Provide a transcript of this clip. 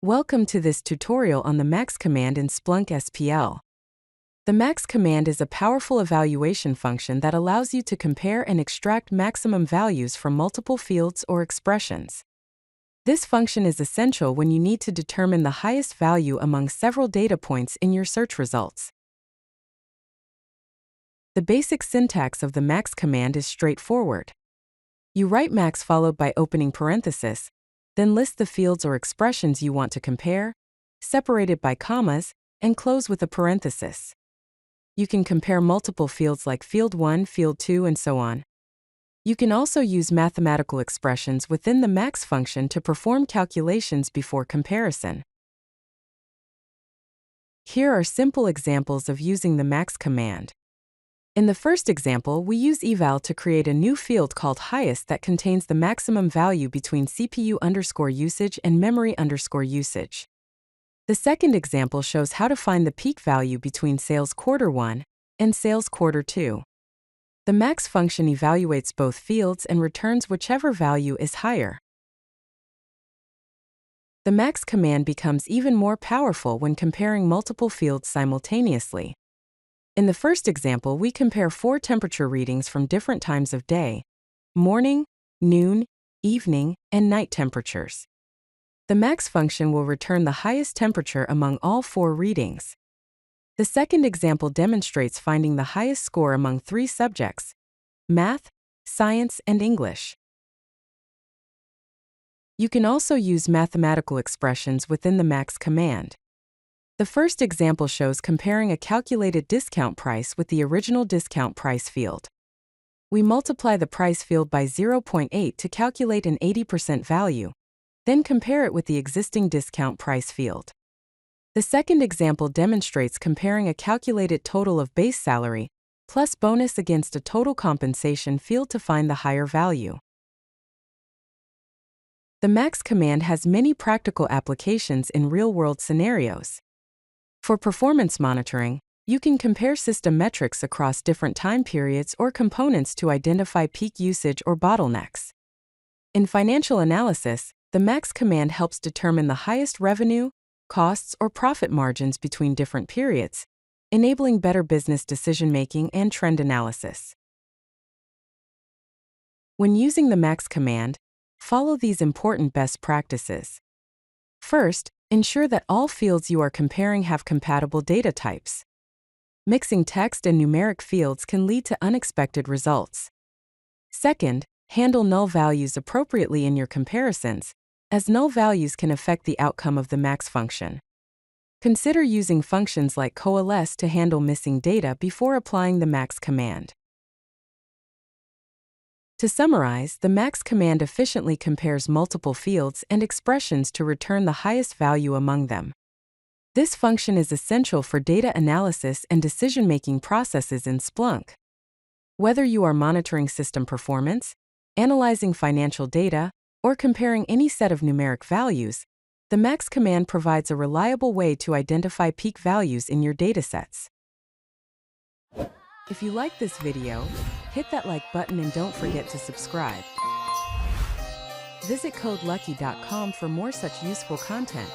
Welcome to this tutorial on the max command in Splunk SPL. The max command is a powerful evaluation function that allows you to compare and extract maximum values from multiple fields or expressions. This function is essential when you need to determine the highest value among several data points in your search results. The basic syntax of the max command is straightforward. You write max followed by opening parenthesis, then list the fields or expressions you want to compare, separated by commas, and close with a parenthesis. You can compare multiple fields like field 1, field 2, and so on. You can also use mathematical expressions within the max function to perform calculations before comparison. Here are simple examples of using the max command. In the first example, we use eval to create a new field called highest that contains the maximum value between CPU_usage and memory_usage. The second example shows how to find the peak value between sales quarter 1 and sales quarter 2. The max function evaluates both fields and returns whichever value is higher. The max command becomes even more powerful when comparing multiple fields simultaneously. In the first example, we compare 4 temperature readings from different times of day: morning, noon, evening, and night temperatures. The max function will return the highest temperature among all 4 readings. The second example demonstrates finding the highest score among 3 subjects: math, science, and English. You can also use mathematical expressions within the max command. The first example shows comparing a calculated discount price with the original discount price field. We multiply the price field by 0.8 to calculate an 80% value, then compare it with the existing discount price field. The second example demonstrates comparing a calculated total of base salary plus bonus against a total compensation field to find the higher value. The max command has many practical applications in real-world scenarios. For performance monitoring, you can compare system metrics across different time periods or components to identify peak usage or bottlenecks. In financial analysis, the max command helps determine the highest revenue, costs, or profit margins between different periods, enabling better business decision-making and trend analysis. When using the max command, follow these important best practices. First, ensure that all fields you are comparing have compatible data types. Mixing text and numeric fields can lead to unexpected results. Second, handle null values appropriately in your comparisons, as null values can affect the outcome of the max function. Consider using functions like coalesce to handle missing data before applying the max command. To summarize, the max command efficiently compares multiple fields and expressions to return the highest value among them. This function is essential for data analysis and decision-making processes in Splunk. Whether you are monitoring system performance, analyzing financial data, or comparing any set of numeric values, the max command provides a reliable way to identify peak values in your datasets. If you like this video, hit that like button and don't forget to subscribe. Visit CodeLucky.com for more such useful content.